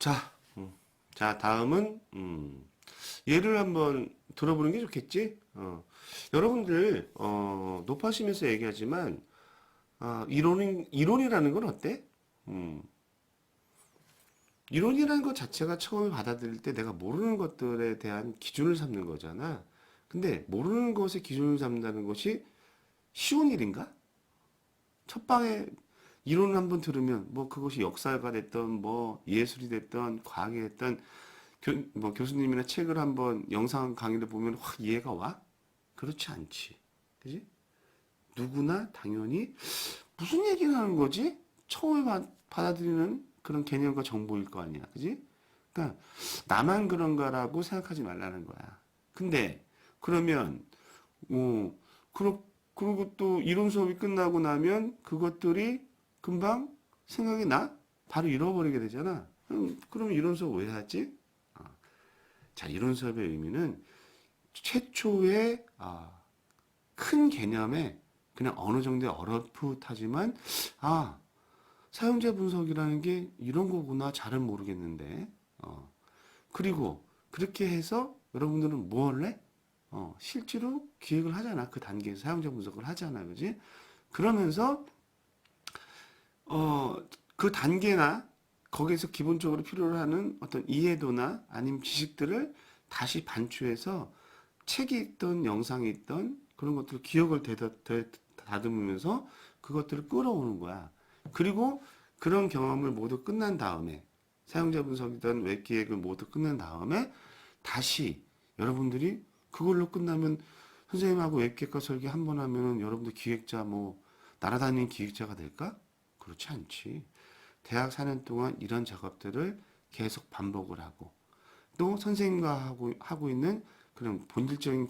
자, 자, 다음은, 예를 한번 들어보는 게 좋겠지? 여러분들, 높아시면서 얘기하지만, 이론이라는 건 어때? 음, 이론이라는 것 자체가 처음에 받아들일 때 내가 모르는 것들에 대한 기준을 삼는 거잖아. 근데 모르는 것에 기준을 삼는다는 것이 쉬운 일인가? 첫 방에 이론을 한번 들으면 뭐 그것이 역사가 됐던 뭐 예술이 됐던 과학이 됐던 뭐 교수님이나 책을 한번 영상 강의를 보면 확 이해가 와? 그렇지 않지. 그지? 누구나 당연히 무슨 얘기를 하는 거지? 처음에 받아들이는 그런 개념과 정보일 거 아니야. 그지? 그러니까 나만 그런가라고 생각하지 말라는 거야. 근데 그러면 그러, 그리고 또 이론 수업이 끝나고 나면 그것들이 금방 생각이 나? 바로 잃어버리게 되잖아. 그럼 이론 수업 왜 하지? 어, 자, 이론 수업의 의미는 최초의 큰 개념에 그냥 어느 정도의 어렴풋하지만 사용자 분석이라는 게 이런 거구나 잘은 모르겠는데 그리고 그렇게 해서 여러분들은 뭐 할래? 실제로 기획을 하잖아. 그 단계에서 사용자 분석을 하잖아. 그지? 그러면서, 그 단계나 거기에서 기본적으로 필요로 하는 어떤 이해도나 아니면 지식들을 다시 반추해서 책이 있던 영상이 있던 그런 것들을 기억을 다듬으면서 그것들을 끌어오는 거야. 그리고 그런 경험을 모두 끝난 다음에 사용자 분석이든 웹 기획을 모두 끝난 다음에 다시 여러분들이 그걸로 끝나면 선생님하고 웹기획과 설계 한 번 하면은 여러분들 기획자 뭐 날아다니는 기획자가 될까? 그렇지 않지. 대학 4년 동안 이런 작업들을 계속 반복을 하고 또 선생님과 하고 있는 그런 본질적인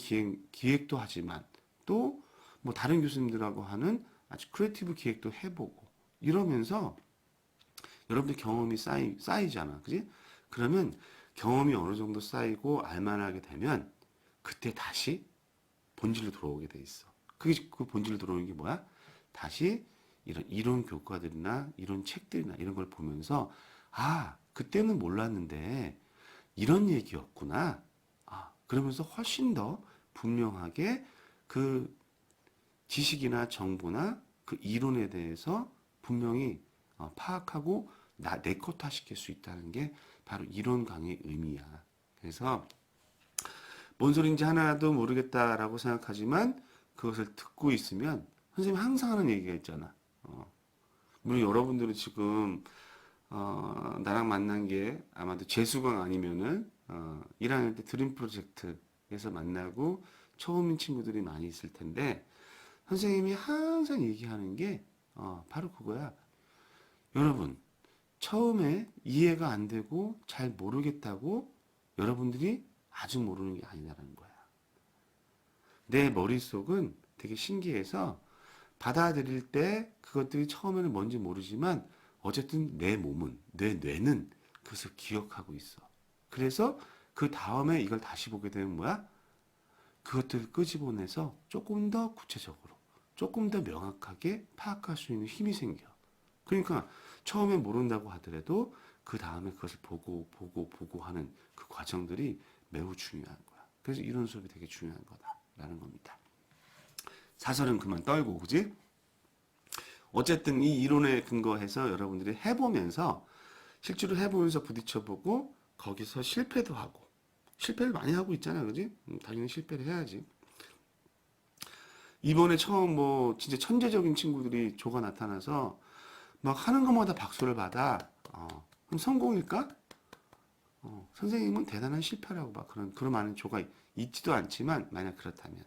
기획도 하지만 또 뭐 다른 교수님들하고 하는 아주 크리에이티브 기획도 해보고 이러면서 여러분들 경험이 쌓이잖아. 그지? 그러면 경험이 어느 정도 쌓이고 알만하게 되면 그때 다시 본질로 돌아오게 돼 있어. 그 본질로 들어오는 게 뭐야? 다시 이런 이론 교과들이나 이론 책들이나 이런 걸 보면서 그때는 몰랐는데 이런 얘기였구나. 그러면서 훨씬 더 분명하게 그 지식이나 정보나 그 이론에 대해서 분명히 파악하고 내 것화 시킬 수 있다는 게 바로 이론 강의 의미야. 그래서 뭔 소린지 하나도 모르겠다라고 생각하지만 그것을 듣고 있으면 선생님이 항상 하는 얘기가 있잖아. 물론 여러분들은 지금 나랑 만난 게 아마도 재수강 아니면은 1학년 때 드림 프로젝트에서 만나고 처음인 친구들이 많이 있을 텐데 선생님이 항상 얘기하는 게 바로 그거야. 여러분 처음에 이해가 안 되고 잘 모르겠다고 여러분들이 아직 모르는 게 아니라는 거야. 내 머릿속은 되게 신기해서 받아들일 때 그것들이 처음에는 뭔지 모르지만 어쨌든 내 몸은, 내 뇌는 그것을 기억하고 있어. 그래서 그 다음에 이걸 다시 보게 되면 뭐야? 그것들을 끄집어내서 조금 더 구체적으로, 조금 더 명확하게 파악할 수 있는 힘이 생겨. 그러니까 처음에 모른다고 하더라도 그 다음에 그것을 보고 하는 그 과정들이 매우 중요한 거야. 그래서 이런 수업이 되게 중요한 거다라는 겁니다. 사설은 그만 떨고, 그지? 어쨌든 이 이론에 근거해서 여러분들이 해보면서 실제로 해보면서 부딪혀보고 거기서 실패도 하고 실패를 많이 하고 있잖아, 그지? 당연히 실패를 해야지. 이번에 처음 뭐 진짜 천재적인 친구들이 조가 나타나서 막 하는 것마다 박수를 받아. 그럼 성공일까? 선생님은 대단한 실패라고 봐. 그런 많은 조가 있지도 않지만 만약 그렇다면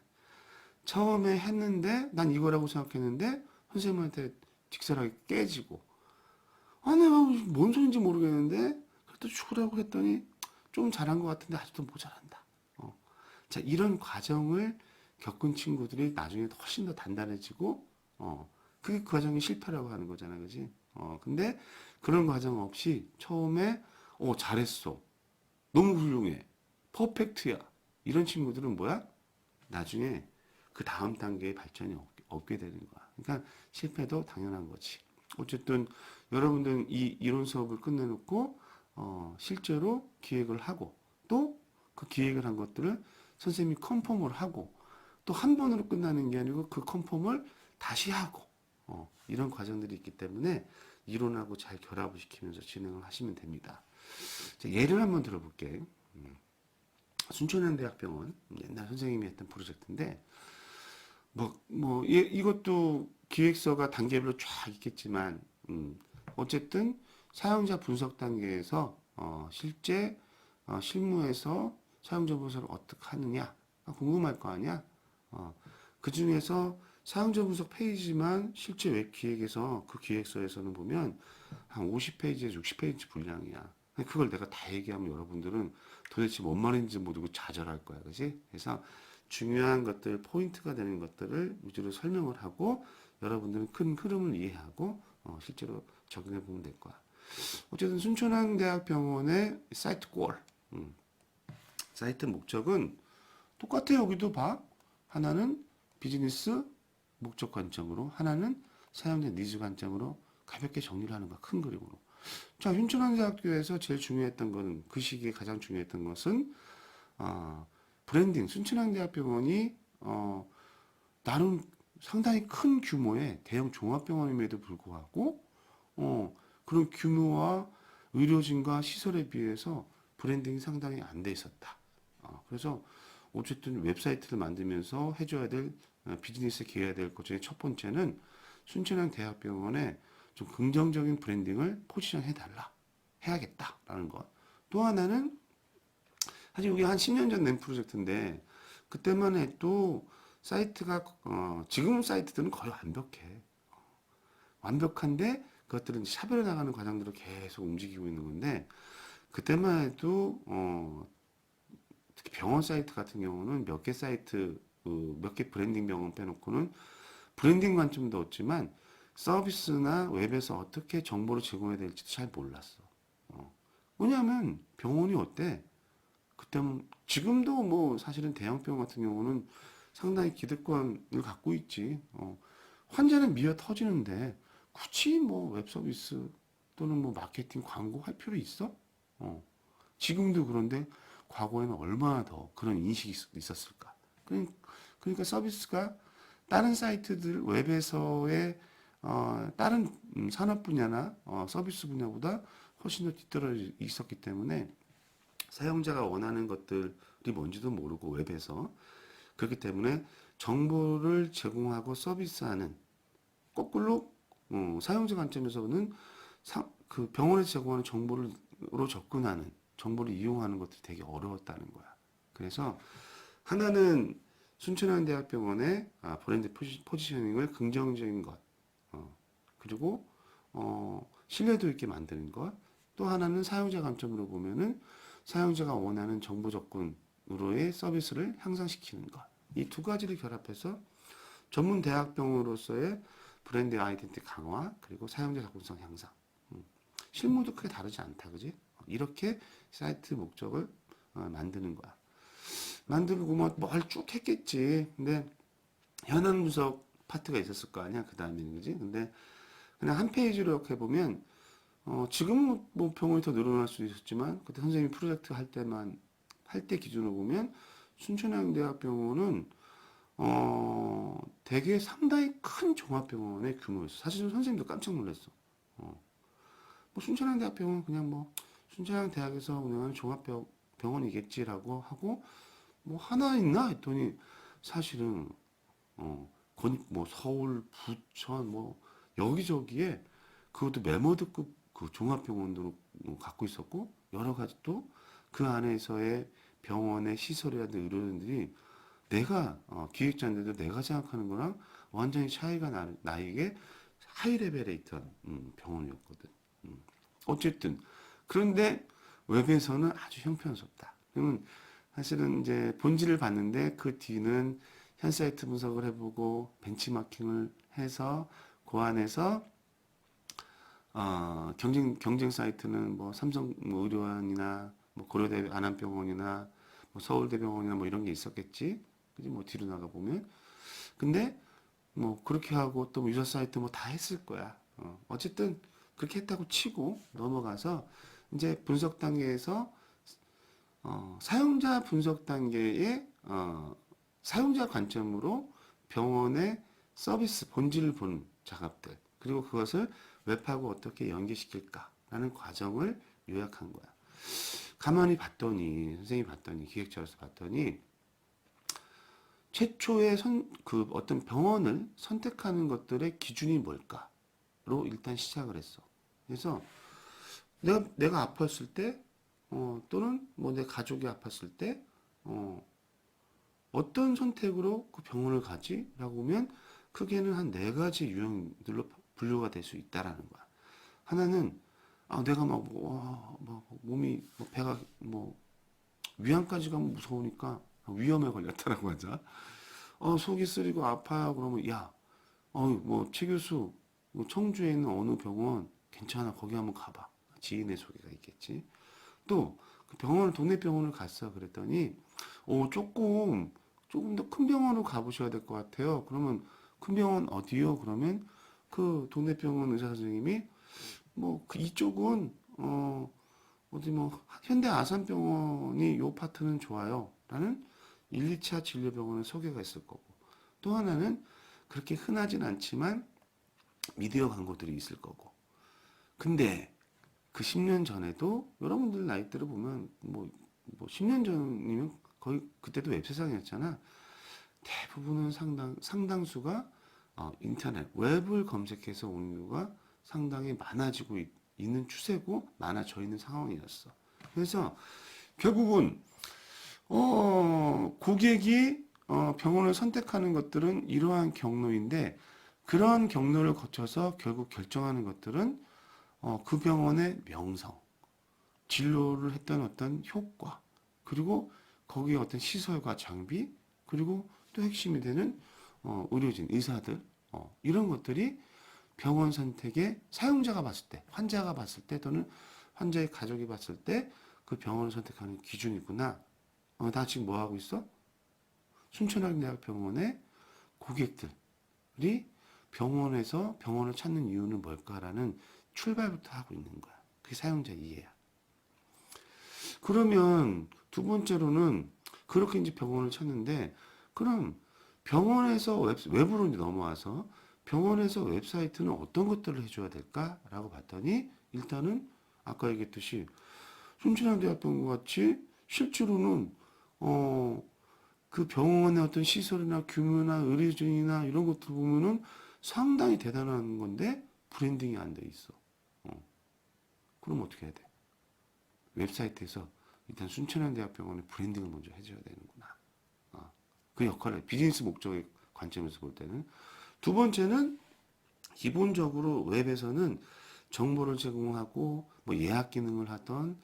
처음에 했는데 난 이거라고 생각했는데 선생님한테 직설하게 깨지고 내가 뭔 소린지 모르겠는데 그래도 죽으라고 했더니 좀 잘한 것 같은데 아직도 모자란다. 자, 이런 과정을 겪은 친구들이 나중에 훨씬 더 단단해지고 그게 그 과정이 실패라고 하는 거잖아, 그지? 근데 그런 과정 없이 처음에 잘했어, 너무 훌륭해, 퍼펙트야, 이런 친구들은 뭐야? 나중에 그 다음 단계의 발전이 없게 되는 거야. 그러니까 실패도 당연한 거지. 어쨌든 여러분들은 이 이론 수업을 끝내놓고 실제로 기획을 하고 또 그 기획을 한 것들을 선생님이 컨펌을 하고 또 한 번으로 끝나는 게 아니고 그 컨펌을 다시 하고 이런 과정들이 있기 때문에 이론하고 잘 결합을 시키면서 진행을 하시면 됩니다. 자, 예를 한번 들어볼게. 순천향대학병원 옛날 선생님이 했던 프로젝트인데 이것도 기획서가 단계별로 쫙 있겠지만 어쨌든 사용자 분석 단계에서 실제 실무에서 사용자 분석을 어떻게 하느냐 궁금할 거 아니야. 그 중에서 사용자 분석 페이지만 실제 웹 기획에서 그 기획서에서는 보면 한 50페이지에서 60페이지 분량이야. 그걸 내가 다 얘기하면 여러분들은 도대체 뭔 말인지 모르고 좌절할 거야. 그지? 그래서 중요한 것들, 포인트가 되는 것들을 위주로 설명을 하고 여러분들은 큰 흐름을 이해하고 실제로 적용해 보면 될 거야. 어쨌든 순천향대학병원의 사이트 골. 사이트 목적은 똑같아. 여기도 봐. 하나는 비즈니스 목적 관점으로, 하나는 사용자 니즈 관점으로 가볍게 정리를 하는 거야. 큰 그림으로. 자, 순천향대학교에서 제일 중요했던 거는, 그 시기에 가장 중요했던 것은 브랜딩. 순천향대학병원이 나름 상당히 큰 규모의 대형 종합병원임에도 불구하고 그런 규모와 의료진과 시설에 비해서 브랜딩이 상당히 안 돼 있었다. 그래서 어쨌든 웹사이트를 만들면서 해줘야 될 비즈니스에 기여해야 될 것 중에 첫 번째는 순천향대학병원에 좀 긍정적인 브랜딩을 포지션해달라. 해야겠다라는 것. 또 하나는 사실 이게 한 10년 전 낸 프로젝트인데 그때만 해도 사이트가 지금 사이트들은 거의 완벽해. 완벽한데 그것들은 샤벨에 나가는 과정들을 계속 움직이고 있는 건데 그때만 해도 특히 병원 사이트 같은 경우는 몇 개 사이트 몇 개 브랜딩 병원 빼놓고는 브랜딩 관점도 없지만 서비스나 웹에서 어떻게 정보를 제공해야 될지도 잘 몰랐어. 왜냐하면 병원이 어때? 그때는 지금도 뭐 사실은 대형 병원 같은 경우는 상당히 기득권을 갖고 있지. 환자는 미어 터지는데 굳이 뭐 웹 서비스 또는 뭐 마케팅 광고 할 필요 있어? 지금도 그런데 과거에는 얼마나 더 그런 인식이 있었을까? 그러니까 서비스가 다른 사이트들 웹에서의 다른 산업 분야나 서비스 분야보다 훨씬 더 뒤떨어져 있었기 때문에 사용자가 원하는 것들이 뭔지도 모르고 웹에서 그렇기 때문에 정보를 제공하고 서비스하는 거꾸로 사용자 관점에서는 그 병원에서 제공하는 정보로 접근하는 정보를 이용하는 것들이 되게 어려웠다는 거야. 그래서 하나는 순천향대학병원의 브랜드 포지셔닝을 긍정적인 것, 그리고 신뢰도 있게 만드는 것. 또 하나는 사용자 관점으로 보면은 사용자가 원하는 정보 접근으로의 서비스를 향상시키는 것. 이 두 가지를 결합해서 전문 대학병으로서의 브랜드 아이덴티티 강화 그리고 사용자 접근성 향상. 실무도 크게 다르지 않다, 그지? 이렇게 사이트 목적을 만드는 거야. 만들고 뭐 뭘 쭉 했겠지. 근데 현안 분석 파트가 있었을 거 아니야. 그 다음에는 그지? 근데 그냥 한 페이지로 이렇게 보면 지금 뭐 병원이 더 늘어날 수도 있었지만 그때 선생님이 프로젝트 할 때 기준으로 보면 순천향대학병원은 되게 상당히 큰 종합병원의 규모였어. 사실 선생님도 깜짝 놀랐어. 뭐 순천향대학병원 그냥 뭐 순천향대학에서 운영하는 종합병원이겠지라고 하고 뭐 하나 있나 했더니 사실은 뭐 서울, 부천 뭐 여기저기에 그것도 메모드급 그 종합병원으로 갖고 있었고 여러 가지 또 그 안에서의 병원의 시설이라든 의료진들이 내가 기획자인데도 내가 생각하는 거랑 완전히 차이가 나에게 하이 레벨에 있던 병원이었거든. 어쨌든 그런데 웹에서는 아주 형편없다. 그러면 사실은 이제 본질을 봤는데 그 뒤는 현 사이트 분석을 해보고 벤치마킹을 해서 그 안에서 경쟁 사이트는 뭐 삼성 뭐 의료원이나 뭐 고려대 안암병원이나 뭐 서울대병원이나 뭐 이런 게 있었겠지. 그지? 뭐 뒤로 나가 보면. 근데 뭐 그렇게 하고 또 유저 사이트 뭐 다 했을 거야. 어쨌든 그렇게 했다고 치고 넘어가서 이제 분석 단계에서 사용자 분석 단계의 사용자 관점으로 병원의 서비스 본질을 보는 작업들, 그리고 그것을 웹하고 어떻게 연계시킬까라는 과정을 요약한 거야. 가만히 봤더니, 선생님이 봤더니, 기획자로서 봤더니, 최초의 그 어떤 병원을 선택하는 것들의 기준이 뭘까로 일단 시작을 했어. 그래서 내가 아팠을 때, 또는 뭐 내 가족이 아팠을 때, 어떤 선택으로 그 병원을 가지? 라고 하면 크게는 한 네 가지 유형들로 분류가 될 수 있다라는 거야. 하나는 내가 몸이 배가 위암까지 가면 무서우니까 위험에 걸렸다라고 하자. 속이 쓰리고 아파요. 그러면 최 교수 청주에 있는 어느 병원 괜찮아. 거기 한번 가봐. 지인의 소개가 있겠지. 또 그 병원을 동네 병원을 갔어. 그랬더니 조금 더 큰 병원으로 가보셔야 될 것 같아요. 그러면 큰 병원 어디요? 그러면 그 동네 병원 의사 선생님이 이쪽은 어디 현대 아산병원이 요 파트는 좋아요. 라는 1, 2차 진료병원의 소개가 있을 거고, 또 하나는 그렇게 흔하진 않지만 미디어 광고들이 있을 거고. 근데 그 10년 전에도 여러분들 나이대로 보면 10년 전이면 거의 그때도 웹세상이었잖아. 대부분은 상당수가 인터넷, 웹을 검색해서 오는 이유가 상당히 많아지고 있는 추세고 많아져 있는 상황이었어. 그래서 결국은 고객이 병원을 선택하는 것들은 이러한 경로인데, 그런 경로를 거쳐서 결국 결정하는 것들은 그 병원의 명성, 진료를 했던 어떤 효과, 그리고 거기에 어떤 시설과 장비, 그리고 또 핵심이 되는 의료진, 의사들, 이런 것들이 병원 선택에 사용자가 봤을 때, 환자가 봤을 때, 또는 환자의 가족이 봤을 때 그 병원을 선택하는 기준이구나. 나 지금 뭐 하고 있어? 순천향대학병원의 고객들이 병원에서 병원을 찾는 이유는 뭘까라는 출발부터 하고 있는 거야. 그게 사용자 이해야. 그러면 두 번째로는 그렇게 이제 병원을 찾는데, 그럼 병원에서 외부로 이제 넘어와서 병원에서 웹사이트는 어떤 것들을 해줘야 될까라고 봤더니, 일단은 아까 얘기했듯이 순천향대학병원 같이 실제로는 그 병원의 어떤 시설이나 규모나 의료진이나 이런 것들 보면은 상당히 대단한 건데 브랜딩이 안 돼 있어. 그럼 어떻게 해야 돼? 웹사이트에서 일단 순천향대학병원의 브랜딩을 먼저 해줘야 되는구나. 그 역할을 비즈니스 목적의 관점에서 볼 때는. 두 번째는 기본적으로 웹에서는 정보를 제공하고 예약 기능을 하던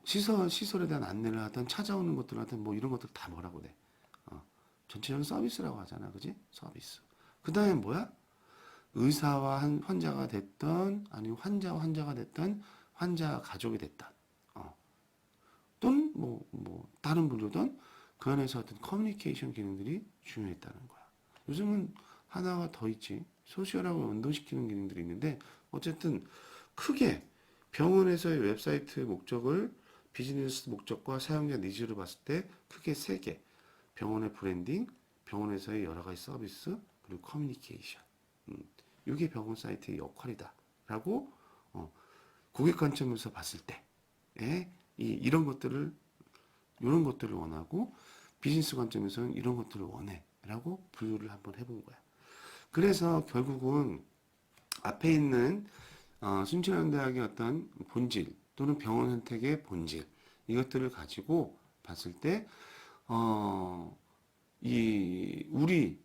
시설에 대한 안내를 하던 찾아오는 것들 하던 이런 것들 다 뭐라고 그래? 전체적인 서비스라고 하잖아. 그지? 서비스. 그 다음에 뭐야? 의사와 환자가 됐던, 아니면 환자와 환자가 됐던, 환자 가족이 됐던, 또는 다른 분류든 그 안에서 어떤 커뮤니케이션 기능들이 중요했다는 거야. 요즘은 하나가 더 있지. 소셜하고 연동시키는 기능들이 있는데, 어쨌든 크게 병원에서의 웹사이트 목적을 비즈니스 목적과 사용자 니즈를 봤을 때 크게 세 개. 병원의 브랜딩, 병원에서의 여러 가지 서비스, 그리고 커뮤니케이션. 이게 병원 사이트의 역할이다라고 고객 관점에서 봤을 때 이런 것들을 원하고, 비즈니스 관점에서는 이런 것들을 원해라고 분류를 한번 해본 거야. 그래서 결국은 앞에 있는 순천향대학의 어떤 본질 또는 병원 선택의 본질, 이것들을 가지고 봤을 때 우리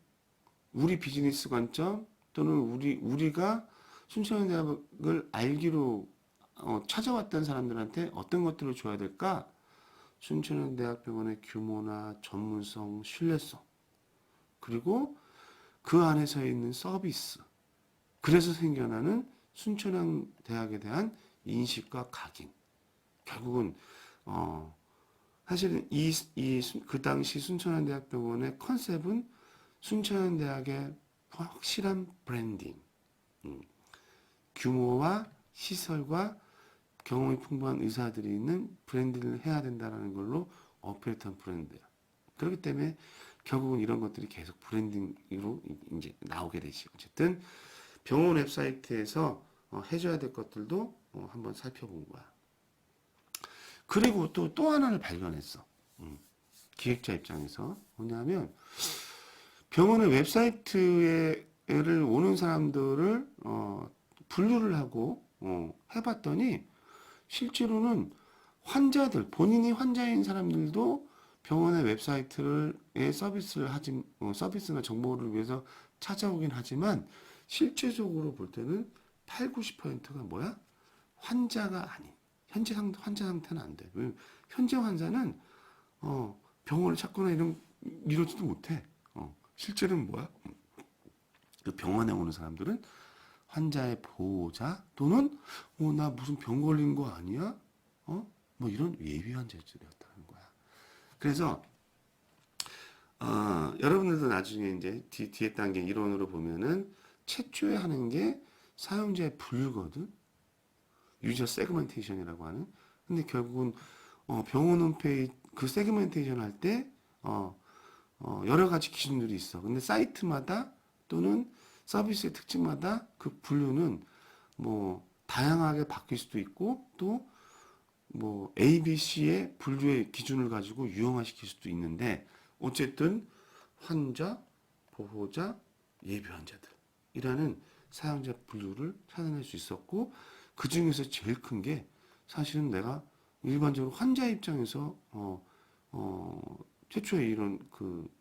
비즈니스 관점 또는 우리가 순천향대학을 알기로 찾아왔던 사람들한테 어떤 것들을 줘야 될까? 순천향대학병원의 규모나 전문성, 신뢰성, 그리고 그 안에서 있는 서비스, 그래서 생겨나는 순천향대학에 대한 인식과 각인. 결국은 사실은 그 당시 순천향대학병원의 컨셉은 순천향대학의 확실한 브랜딩, 규모와 시설과 경험이 풍부한 의사들이 있는 브랜드를 해야 된다는 걸로 어필했던 브랜드야. 그렇기 때문에 결국은 이런 것들이 계속 브랜딩으로 이제 나오게 되지. 어쨌든 병원 웹사이트에서 해줘야 될 것들도 한번 살펴본 거야. 그리고 또 하나를 발견했어. 기획자 입장에서. 뭐냐면 병원의 웹사이트에를 오는 사람들을 분류를 하고 해봤더니 실제로는 환자들, 본인이 환자인 사람들도 병원의 웹사이트의 서비스를 서비스나 정보를 위해서 찾아오긴 하지만 실제적으로 볼 때는 8, 90%가 뭐야? 환자가 아닌. 환자 상태는 안 돼. 왜냐면 현재 환자는 병원을 찾거나 이러지도 못해. 실제로는 뭐야? 그 병원에 오는 사람들은 환자의 보호자 또는 나 무슨 병 걸린 거 아니야? 뭐 이런 예비 환자들이었다는 거야. 그래서 여러분들도 나중에 이제 뒤에 단계 이론으로 보면은 최초에 하는 게 사용자의 분류거든. 유저 세그멘테이션이라고 하는. 근데 결국은 병원 홈페이지 그 세그멘테이션 할 때 여러 가지 기준들이 있어. 근데 사이트마다 또는 서비스의 특징마다 그 분류는 뭐 다양하게 바뀔 수도 있고 또 뭐 A, B, C의 분류의 기준을 가지고 유형화시킬 수도 있는데 어쨌든 환자, 보호자, 예비 환자들이라는 사용자 분류를 찾아낼 수 있었고 그 중에서 제일 큰 게 사실은 내가 일반적으로 환자 입장에서 최초에 이런 그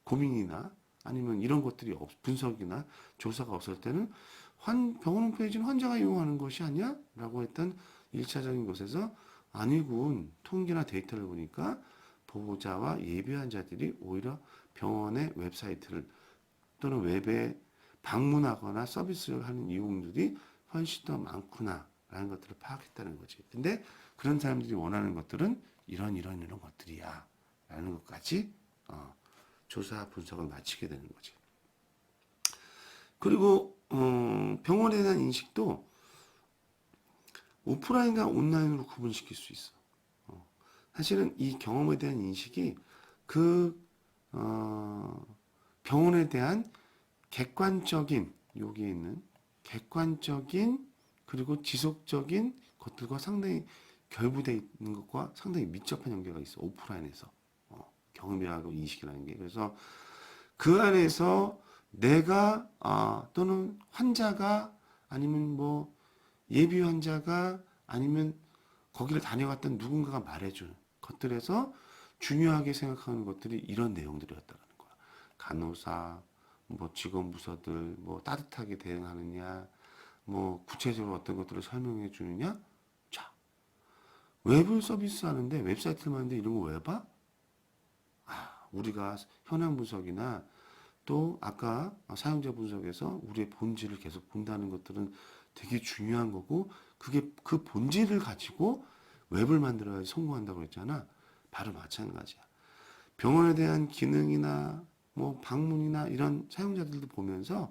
고민이나 아니면 이런 것들이 분석이나 조사가 없을 때는 병원 홈페이지는 환자가 이용하는 것이 아니야? 라고 했던 1차적인 것에서 아니군. 통계나 데이터를 보니까 보호자와 예비 환자들이 오히려 병원의 웹사이트를 또는 웹에 방문하거나 서비스를 하는 이용들이 훨씬 더 많구나 라는 것들을 파악했다는 거지. 근데 그런 사람들이 원하는 것들은 이런 것들이야 라는 것까지 조사 분석을 마치게 되는 거지. 그리고 병원에 대한 인식도 오프라인과 온라인으로 구분시킬 수 있어. 사실은 이 경험에 대한 인식이 그 병원에 대한 객관적인 여기에 있는 객관적인 그리고 지속적인 것들과 상당히 결부되어 있는 것과 상당히 밀접한 연계가 있어. 오프라인에서 경험이라고 인식이라는 게. 그래서 그 안에서 내가 또는 환자가 아니면 뭐 예비 환자가 아니면 거기를 다녀갔던 누군가가 말해주는 것들에서 중요하게 생각하는 것들이 이런 내용들이었다는 거야. 간호사, 뭐 직원 부서들, 뭐 따뜻하게 대응하느냐, 뭐 구체적으로 어떤 것들을 설명해 주느냐. 자, 웹을 서비스 하는데 웹사이트를 만드는데 이런 거 왜 봐? 우리가 현황 분석이나 또 아까 사용자 분석에서 우리의 본질을 계속 본다는 것들은 되게 중요한 거고 그게 그 본질을 가지고 웹을 만들어야지 성공한다고 했잖아. 바로 마찬가지야. 병원에 대한 기능이나 뭐 방문이나 이런 사용자들도 보면서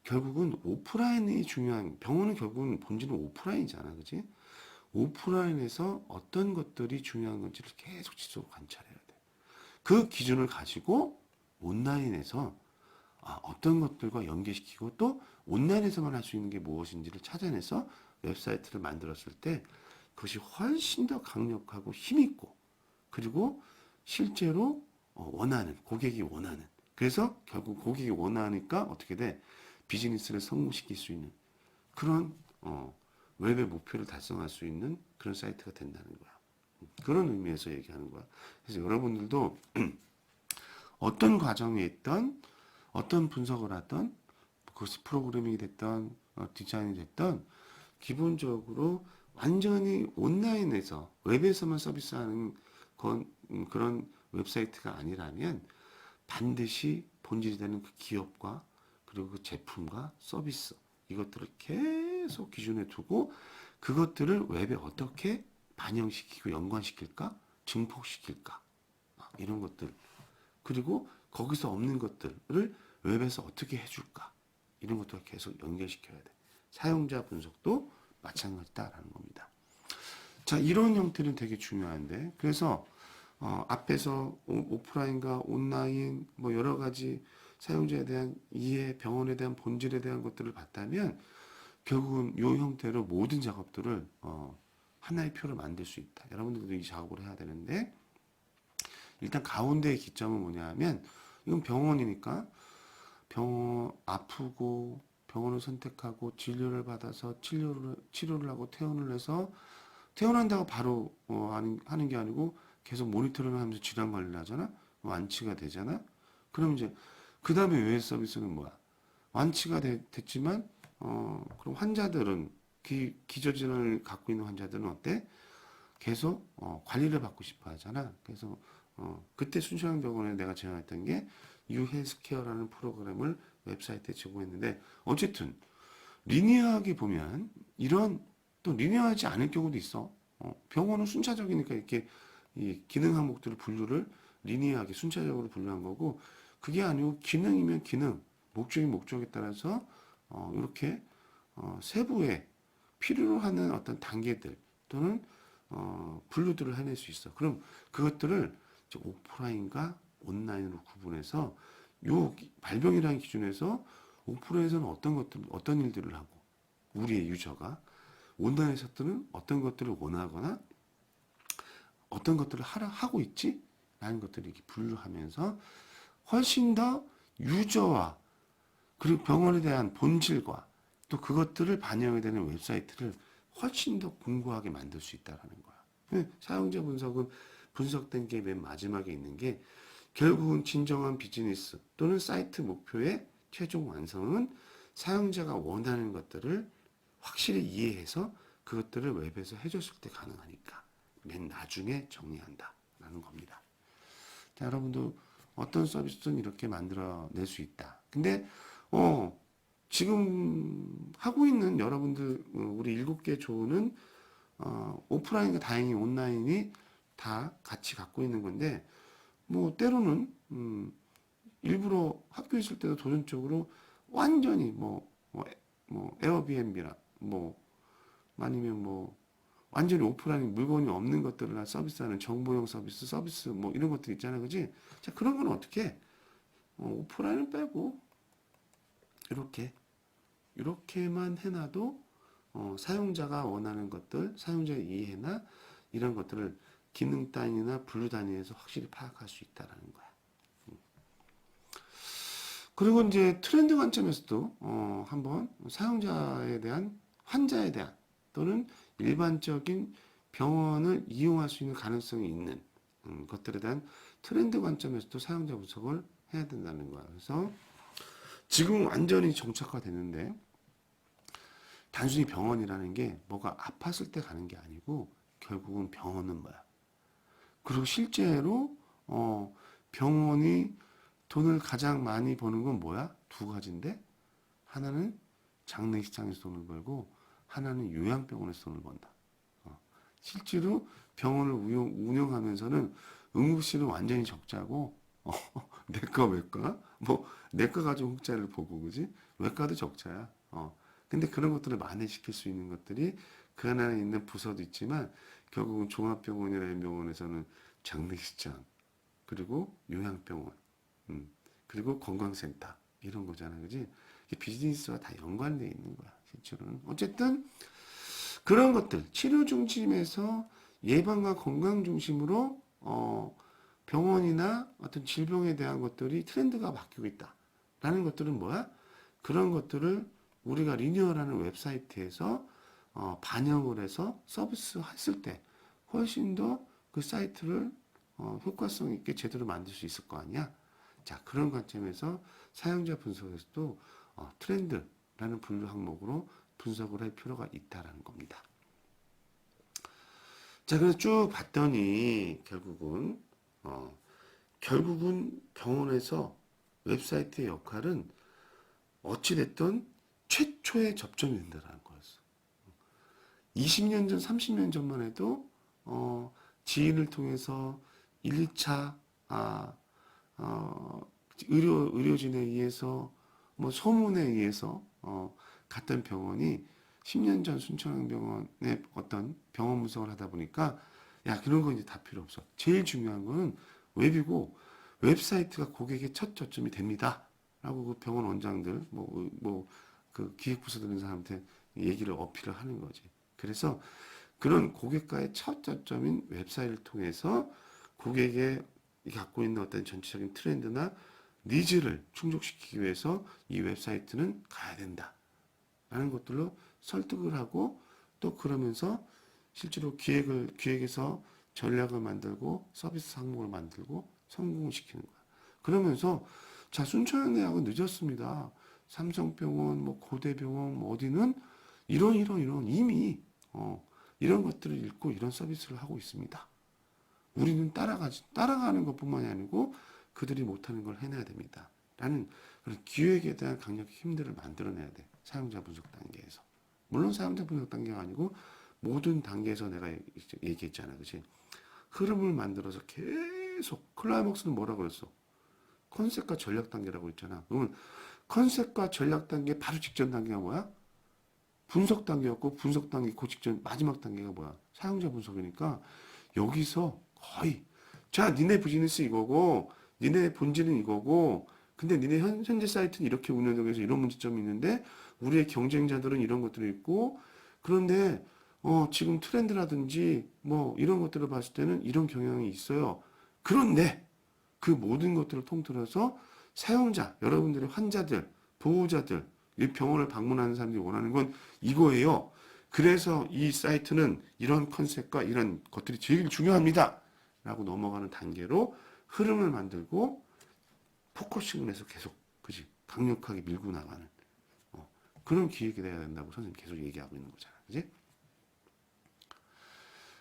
결국은 오프라인이 중요한 병원은 결국은 본질은 오프라인이잖아. 그지? 오프라인에서 어떤 것들이 중요한 건지를 계속 지속적으로 관찰해야 돼. 그 기준을 가지고 온라인에서 어떤 것들과 연계시키고 또 온라인에서만 할 수 있는 게 무엇인지를 찾아내서 웹사이트를 만들었을 때 그것이 훨씬 더 강력하고 힘있고 그리고 실제로 고객이 원하는 그래서 결국 고객이 원하니까 어떻게 돼? 비즈니스를 성공시킬 수 있는 그런 웹의 목표를 달성할 수 있는 그런 사이트가 된다는 거야. 그런 의미에서 얘기하는 거야. 그래서 여러분들도 어떤 과정에 있던 어떤 분석을 하던 그것이 프로그래밍이 됐던 디자인이 됐던 기본적으로 완전히 온라인에서 웹에서만 서비스하는 그런 웹사이트가 아니라면 반드시 본질이 되는 그 기업과 그리고 그 제품과 서비스 이것들을 계속 기준에 두고 그것들을 웹에 어떻게 반영시키고 연관시킬까 증폭시킬까 이런 것들 그리고 거기서 없는 것들을 웹에서 어떻게 해줄까 이런 것들을 계속 연결시켜야 돼. 사용자 분석도 마찬가지다라는 겁니다. 자, 이런 형태는 되게 중요한데, 그래서 앞에서 오프라인과 온라인 뭐 여러 가지 사용자에 대한 이해, 병원에 대한 본질에 대한 것들을 봤다면 결국은 이 형태로 모든 작업들을 하나의 표를 만들 수 있다. 여러분들도 이 작업을 해야 되는데, 일단 가운데의 기점은 뭐냐 하면, 이건 병원이니까 병원 아프고 병원을 선택하고 진료를 받아서 치료를 하고 퇴원을 해서, 퇴원한다고 바로 하는 게 아니고 계속 모니터링을 하면서 질환 관리를 하잖아. 완치가 되잖아. 그럼 이제 그 다음에 외래 서비스는 뭐야? 완치가 됐지만 그럼 환자들은 기저질환을 갖고 있는 환자들은 어때? 계속 관리를 받고 싶어 하잖아. 그래서 그때 순천향병원에 내가 제안했던 게 유헬스케어라는 프로그램을 웹사이트에 제공했는데, 어쨌든 리니어하게 보면 이런, 또 리니어하지 않을 경우도 있어. 병원은 순차적이니까 이렇게 이 기능 항목들을 분류를 리니어하게 순차적으로 분류한 거고, 그게 아니고 기능이면 기능, 목적이면 목적에 따라서 이렇게 세부에 필요로 하는 어떤 단계들 또는 분류들을 해낼 수 있어. 그럼 그것들을 이제 오프라인과 온라인으로 구분해서 요 발병이라는 기준에서 오프라인에서는 어떤 것들, 어떤 일들을 하고 우리의 유저가, 온라인에서는 어떤 것들을 원하거나 어떤 것들을 하고 있지? 라는 것들을 이렇게 분류하면서 훨씬 더 유저와 그리고 병원에 대한 본질과 또 그것들을 반영이 되는 웹사이트를 훨씬 더 공고하게 만들 수 있다는 거야. 사용자 분석은 분석된 게 맨 마지막에 있는 게, 결국은 진정한 비즈니스 또는 사이트 목표의 최종 완성은 사용자가 원하는 것들을 확실히 이해해서 그것들을 웹에서 해줬을 때 가능하니까 맨 나중에 정리한다 라는 겁니다. 자, 여러분도 어떤 서비스든 이렇게 만들어낼 수 있다. 근데 지금 하고 있는 여러분들 우리 7개 조는 오프라인과 다행히 온라인이 다 같이 갖고 있는 건데, 뭐 때로는 일부러 학교에 있을 때도 도전적으로 완전히 뭐 에어비앤비나 뭐 아니면 뭐 완전히 오프라인 물건이 없는 것들을 서비스하는 정보용 서비스 뭐 이런 것들 있잖아요, 그지? 자, 그런 건 어떻게 오프라인을 빼고 이렇게만 해놔도 사용자가 원하는 것들, 사용자의 이해나 이런 것들을 기능 단위나 분류 단위에서 확실히 파악할 수 있다라는 거야. 그리고 이제 트렌드 관점에서도 한번 사용자에 대한, 환자에 대한 또는 일반적인 병원을 이용할 수 있는 가능성이 있는 것들에 대한 트렌드 관점에서도 사용자 분석을 해야 된다는 거야. 그래서 지금 완전히 정착화됐는데, 단순히 병원이라는 게 뭐가 아팠을 때 가는 게 아니고 결국은 병원은 뭐야? 그리고 실제로 병원이 돈을 가장 많이 버는 건 뭐야? 두 가지인데, 하나는 장례식장에서 돈을 벌고 하나는 요양병원에서 돈을 번다. 실제로 병원을 운영하면서는 응급실은 완전히 적자고, 내과 외과 뭐 내과 가지고 흑자를 보고, 그지? 외과도 적자야. 근데 그런 것들을 만회시킬 수 있는 것들이 그 안에 있는 부서도 있지만, 결국은 종합병원이라는 병원에서는 장례식장, 그리고 요양병원, 그리고 건강센터 이런 거잖아, 그지? 비즈니스와 다 연관돼 있는 거야, 실제로는. 어쨌든 그런 것들, 치료 중심에서 예방과 건강 중심으로 병원이나 어떤 질병에 대한 것들이 트렌드가 바뀌고 있다라는 것들은 뭐야? 그런 것들을 우리가 리니어라는 웹사이트에서 반영을 해서 서비스 했을 때 훨씬 더 그 사이트를 효과성 있게 제대로 만들 수 있을 거 아니야? 자, 그런 관점에서 사용자 분석에서도 트렌드라는 분류 항목으로 분석을 할 필요가 있다라는 겁니다. 자, 그래서 쭉 봤더니 결국은 병원에서 웹사이트의 역할은 어찌됐든 최초의 접점이 된다는 거였어. 20년 전, 30년 전만 해도 지인을 통해서 1, 2차 의료진에 의해서 뭐 소문에 의해서 갔던 병원이 10년 전 순천향병원의 어떤 병원 분석을 하다 보니까 야, 그런 건 이제 다 필요 없어. 제일 중요한 거는 웹이고 웹사이트가 고객의 첫 저점이 됩니다. 라고 그 병원 원장들, 그 기획부서 되는 사람한테 얘기를 어필을 하는 거지. 그래서 그런 고객과의 첫 저점인 웹사이트를 통해서 고객의 갖고 있는 어떤 전체적인 트렌드나 니즈를 충족시키기 위해서 이 웹사이트는 가야 된다. 라는 것들로 설득을 하고 또 그러면서 실제로 기획에서 전략을 만들고 서비스 항목을 만들고 성공을 시키는 거야. 그러면서 자, 순천향대학은 늦었습니다. 삼성병원, 뭐 고대병원, 뭐 어디는 이런 이미 이런 것들을 읽고 이런 서비스를 하고 있습니다. 우리는 따라가는 것뿐만이 아니고 그들이 못하는 걸 해내야 됩니다. 라는 그런 기획에 대한 강력 힘들을 만들어내야 돼. 사용자 분석 단계에서. 물론 사용자 분석 단계가 아니고 모든 단계에서 내가 얘기했잖아. 그치? 흐름을 만들어서 계속 클라이먹스는 뭐라고 그랬어? 컨셉과 전략 단계라고 했잖아. 그러면 컨셉과 전략 단계 바로 직전 단계가 뭐야? 분석 단계였고 분석 단계 그 직전 마지막 단계가 뭐야? 사용자 분석이니까 여기서 거의 자, 니네 비즈니스 이거고 니네 본질은 이거고 근데 니네 현재 사이트는 이렇게 운영되고 해서 이런 문제점이 있는데 우리의 경쟁자들은 이런 것들이 있고 그런데 지금 트렌드라든지 뭐 이런 것들을 봤을 때는 이런 경향이 있어요. 그런데 그 모든 것들을 통틀어서 사용자, 여러분들의 환자들, 보호자들, 이 병원을 방문하는 사람들이 원하는 건 이거예요. 그래서 이 사이트는 이런 컨셉과 이런 것들이 제일 중요합니다. 라고 넘어가는 단계로 흐름을 만들고 포커싱을 해서 계속 그지 강력하게 밀고 나가는 그런 기획이 돼야 된다고 선생님 계속 얘기하고 있는 거잖아. 그지?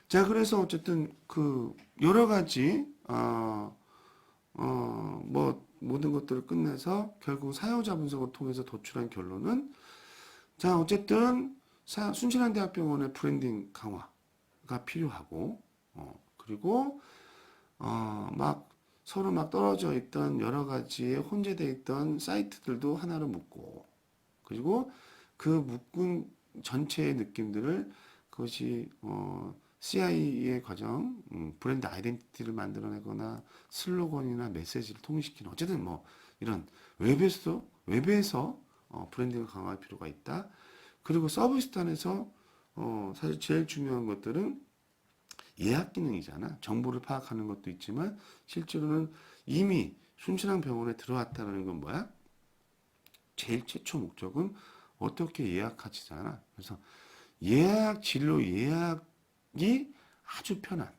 자, 그래서 어쨌든 그 여러 가지 모든 것들을 끝내서 결국 사용자 분석을 통해서 도출한 결론은 자, 어쨌든 순천향대학병원의 브랜딩 강화가 필요하고 그리고 막 서로 막 떨어져 있던 여러 가지에 혼재되어 있던 사이트들도 하나로 묶고 그리고 그 묶은 전체의 느낌들을 그것이 CI의 과정, 브랜드 아이덴티티를 만들어내거나 슬로건이나 메시지를 통일시키는 어쨌든 뭐 이런 웹에서 브랜딩을 강화할 필요가 있다. 그리고 서비스 단에서 사실 제일 중요한 것들은 예약 기능이잖아. 정보를 파악하는 것도 있지만 실제로는 이미 순천향병원에 들어왔다는 건 뭐야? 제일 최초 목적은 어떻게 예약하지잖아. 그래서 진료 예약이 아주 편한.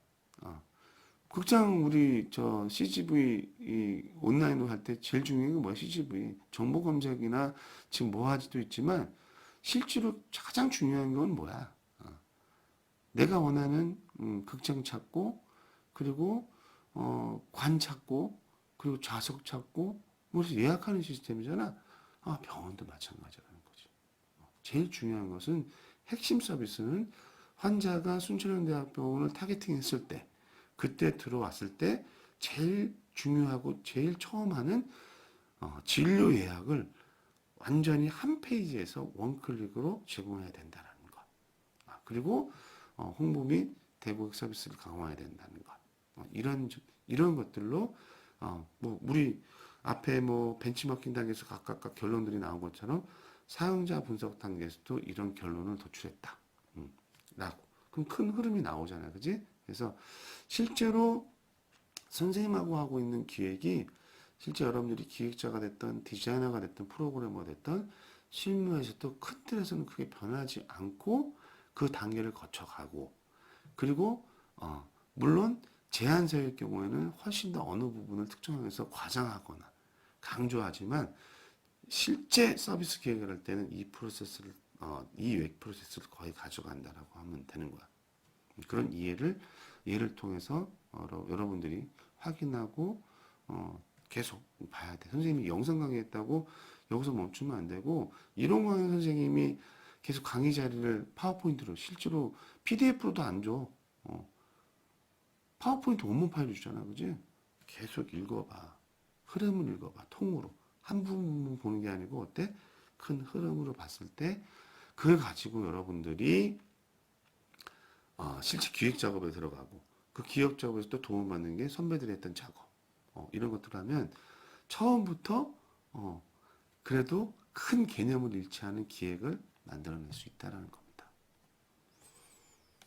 극장 우리 저 CGV 온라인으로 할 때 제일 중요한 게 뭐야? CGV 정보 검색이나 지금 뭐 하지도 있지만 실제로 가장 중요한 건 뭐야? 내가 원하는 극장 찾고 그리고 관 찾고 그리고 좌석 찾고 그래서 예약하는 시스템이잖아. 병원도 마찬가지라는 거지. 제일 중요한 것은 핵심 서비스는 환자가 순천향대학병원을 타겟팅했을 때 그때 들어왔을 때 제일 중요하고 제일 처음 하는 진료 예약을 완전히 한 페이지에서 원클릭으로 제공해야 된다는 것. 그리고 홍보 및 대고객 서비스를 강화해야 된다는 것. 이런 것들로 뭐 우리 앞에 뭐 벤치마킹 단계에서 각각 결론들이 나온 것처럼 사용자 분석 단계에서도 이런 결론을 도출했다. 라고. 그럼 큰 흐름이 나오잖아요. 그지? 그래서 실제로 선생님하고 하고 있는 기획이 실제 여러분들이 기획자가 됐던 디자이너가 됐던 프로그래머가 됐던 실무에서도 큰 틀에서는 크게 변하지 않고 그 단계를 거쳐가고 그리고 물론 제한사일 경우에는 훨씬 더 어느 부분을 특정해서 과장하거나 강조하지만 실제 서비스 기획을 할 때는 이 웹 프로세스를 거의 가져간다라고 하면 되는 거야. 그런 예를 통해서 여러분들이 확인하고 계속 봐야 돼. 선생님이 영상 강의했다고 여기서 멈추면 안 되고 이론 강의 선생님이 계속 강의 자리를 파워포인트로 실제로 PDF로도 안 줘. 파워포인트 원문 파일로 주잖아. 그지? 계속 읽어봐. 흐름을 읽어봐. 통으로. 한 부분 보는 게 아니고 어때? 큰 흐름으로 봤을 때 그걸 가지고 여러분들이 실제 기획 작업에 들어가고 그 기획 작업에서 또 도움받는 게 선배들이 했던 작업 이런 것들을 하면 처음부터 그래도 큰 개념을 잃지 않은 기획을 만들어낼 수 있다는 겁니다.